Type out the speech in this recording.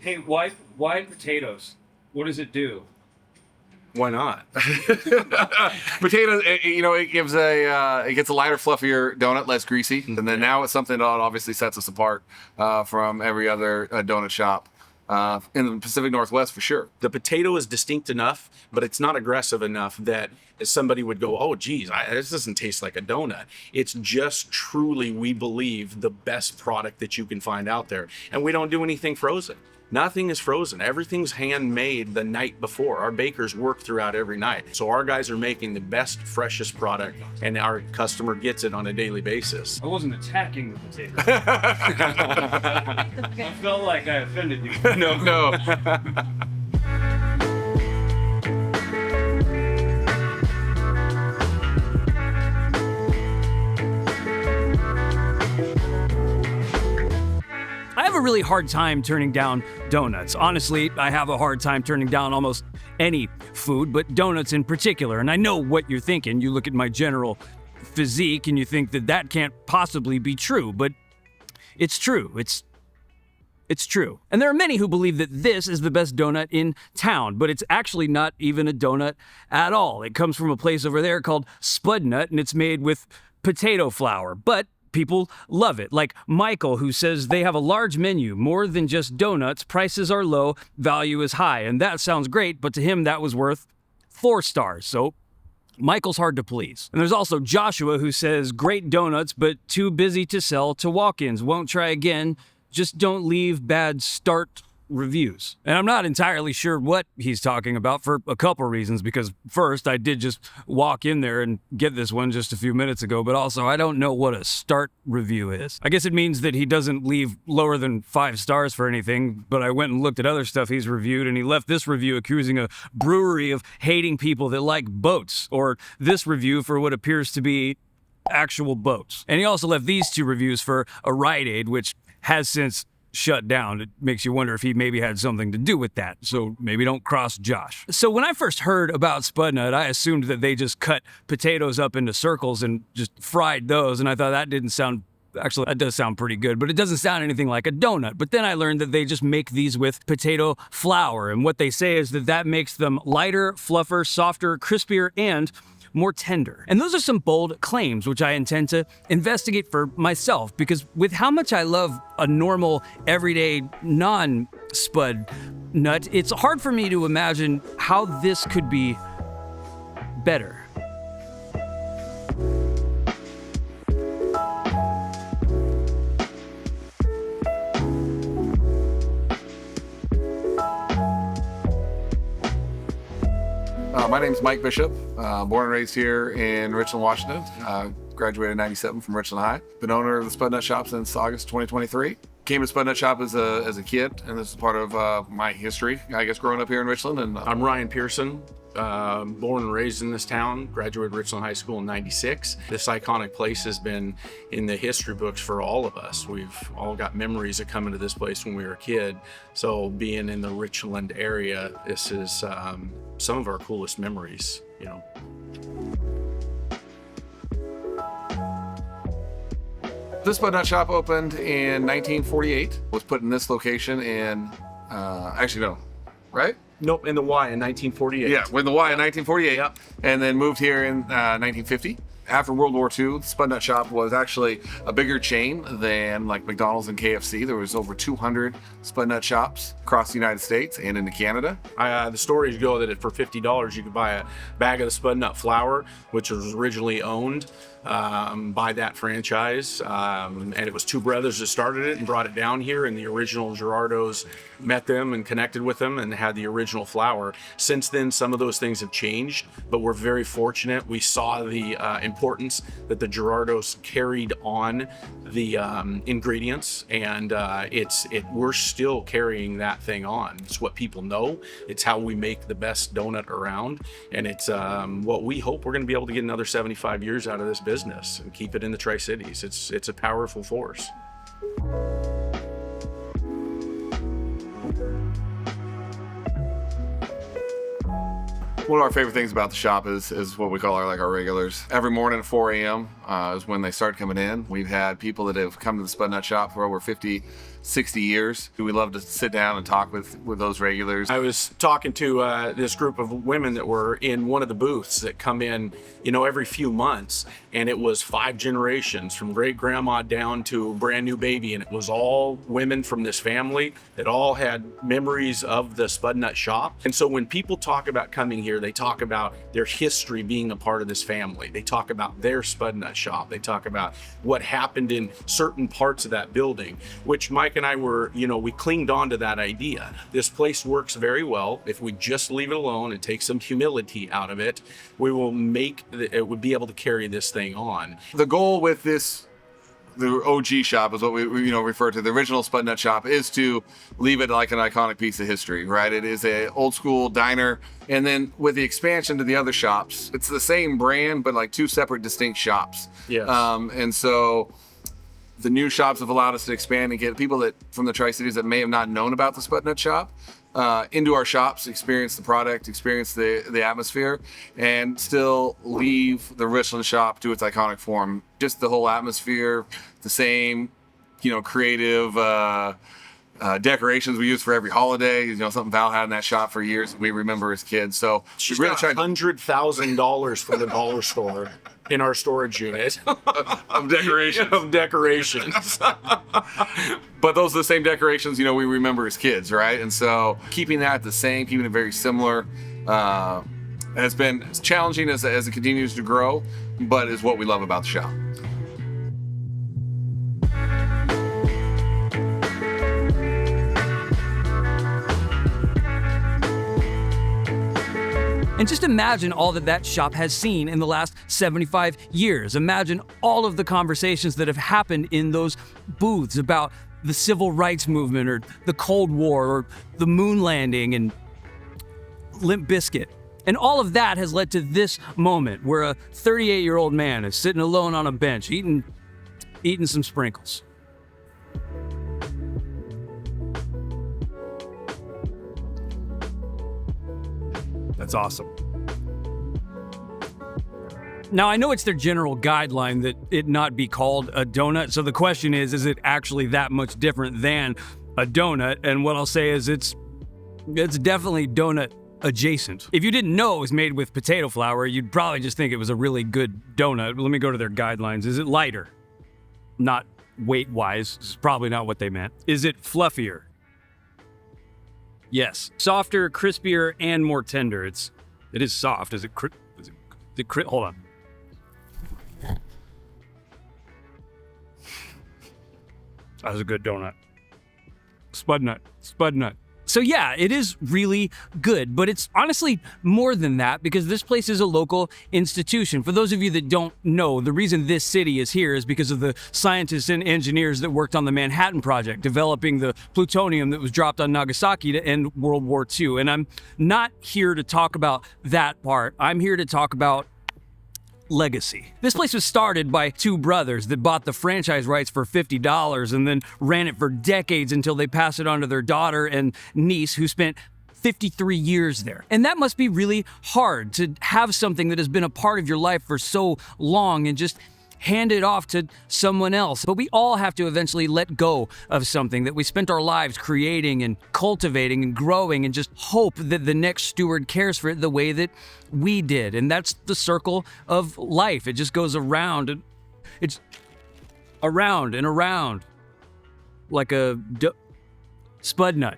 Hey, why potatoes? What does it do? Why not? Potatoes, it gets a lighter, fluffier donut, less greasy. And then now it's something that obviously sets us apart from every other donut shop in the Pacific Northwest for sure. The potato is distinct enough, but it's not aggressive enough that somebody would go, oh, geez, this doesn't taste like a donut. It's just truly, we believe, the best product that you can find out there. And we don't do anything frozen. Nothing is frozen. Everything's handmade the night before. Our bakers work throughout every night. So our guys are making the best, freshest product, and our customer gets it on a daily basis. I wasn't attacking the potato. I felt like I offended you. No. I have a really hard time turning down donuts. Honestly, I have a hard time turning down almost any food, but donuts in particular. And I know what you're thinking. You look at my general physique and you think that can't possibly be true, but it's true. It's true. And there are many who believe that this is the best donut in town, but it's actually not even a donut at all. It comes from a place over there called Spudnut, and it's made with potato flour. But people love it. Like Michael, who says they have a large menu, more than just donuts, prices are low, value is high. And that sounds great, but to him that was worth 4 stars. So Michael's hard to please. And there's also Joshua, who says great donuts, but too busy to sell to walk-ins. Won't try again. Just don't leave bad start reviews. And I'm not entirely sure what he's talking about for a couple reasons, because first, I did just walk in there and get this one just a few minutes ago, but also I don't know what a start review is. I guess it means that he doesn't leave lower than 5 stars for anything, but I went and looked at other stuff he's reviewed, and he left this review accusing a brewery of hating people that like boats, or this review for what appears to be actual boats. And he also left these 2 reviews for a Rite Aid, which has since shut down. It makes you wonder if he maybe had something to do with that. So maybe don't cross Josh. So when I first heard about Spudnut, I assumed that they just cut potatoes up into circles and just fried those. And I thought that didn't sound, actually that does sound pretty good, but it doesn't sound anything like a donut. But then I learned that they just make these with potato flour. And what they say is that makes them lighter, fluffer, softer, crispier, and more tender. And those are some bold claims, which I intend to investigate for myself, because with how much I love a normal, everyday, non-spud nut, it's hard for me to imagine how this could be better. My name's Mike Bishop, born and raised here in Richland, Washington. Graduated in '97 from Richland High. Been owner of the Spudnut Shop since August 2023. Came to Spudnut Shop as a kid, and this is part of my history, I guess, growing up here in Richland. And I'm Ryan Pearson, born and raised in this town, graduated Richland High School in '96. This iconic place has been in the history books for all of us. We've all got memories of coming to this place when we were a kid. So being in the Richland area, this is some of our coolest memories, you know. This Spudnut Shop opened in 1948. Was put in this location in, actually no, right? Nope, in the Y in 1948. Yeah, with the Y in 1948. Yep. And then moved here in 1950. After World War II, the Spudnut Shop was actually a bigger chain than like McDonald's and KFC. There was over 200 Spudnut shops across the United States and into Canada. The stories go that for $50 you could buy a bag of the Spudnut flour, which was originally owned by that franchise. And it was 2 brothers that started it and brought it down here, and the original Gerardos met them and connected with them and had the original flour. Since then, some of those things have changed, but we're very fortunate. We saw the importance that the Gerardos carried on the ingredients, and we're still carrying that thing on. It's what people know. It's how we make the best donut around, and it's what we hope we're going to be able to get another 75 years out of this business and keep it in the Tri-Cities. It's a powerful force. One of our favorite things about the shop is what we call our regulars. Every morning at 4 a.m., is when they started coming in. We've had people that have come to the Spudnut Shop for over 50, 60 years. We love to sit down and talk with those regulars. I was talking to this group of women that were in one of the booths that come in, every few months, and it was 5 generations from great grandma down to a brand new baby, and it was all women from this family that all had memories of the Spudnut Shop. And so when people talk about coming here, they talk about their history being a part of this family. They talk about their Spudnut Shop. They talk about what happened in certain parts of that building, which Mike and I were, we clinged on to that idea. This place works very well. If we just leave it alone and take some humility out of it, we will it would be able to carry this thing on. The goal with this, the OG shop is what we refer to, the original Spudnut Shop, is to leave it like an iconic piece of history, right? It is a old school diner. And then with the expansion to the other shops, it's the same brand, but like 2 separate distinct shops. Yes. And so the new shops have allowed us to expand and get people that from the Tri-Cities that may have not known about the Spudnut Shop into our shops, experience the product, experience the atmosphere, and still leave the Richland shop to its iconic form. Just the whole atmosphere, the same, creative decorations we use for every holiday. Something Val had in that shop for years. We remember as kids. So She's we really got tried $100,000 from the dollar store in our storage unit of decorations. of decorations. But those are the same decorations, we remember as kids, right? And so keeping that the same, keeping it very similar, has been challenging as it continues to grow, but is what we love about the shop. And just imagine all that shop has seen in the last 75 years. Imagine all of the conversations that have happened in those booths about the civil rights movement or the Cold War or the moon landing and Limp Bizkit. And all of that has led to this moment where a 38-year-old man is sitting alone on a bench eating some sprinkles. That's awesome. Now, I know it's their general guideline that it not be called a donut, so the question is it actually that much different than a donut? And what I'll say is it's definitely donut adjacent. If you didn't know it was made with potato flour, you'd probably just think it was a really good donut. Let me go to their guidelines. Is it lighter? Not weight-wise. This is probably not what they meant. Is it fluffier? Yes. Softer, crispier, and more tender. It is soft. Hold on. That was a good donut. Spudnut. So yeah, it is really good, but it's honestly more than that because this place is a local institution. For those of you that don't know, the reason this city is here is because of the scientists and engineers that worked on the Manhattan Project, developing the plutonium that was dropped on Nagasaki to end World War II. And I'm not here to talk about that part. I'm here to talk about legacy. This place was started by 2 brothers that bought the franchise rights for $50 and then ran it for decades until they passed it on to their daughter and niece, who spent 53 years there. And that must be really hard to have something that has been a part of your life for so long and just hand it off to someone else. But we all have to eventually let go of something that we spent our lives creating and cultivating and growing, and just hope that the next steward cares for it the way that we did. And that's the circle of life. It just goes around, and it's around and around like a Spudnut.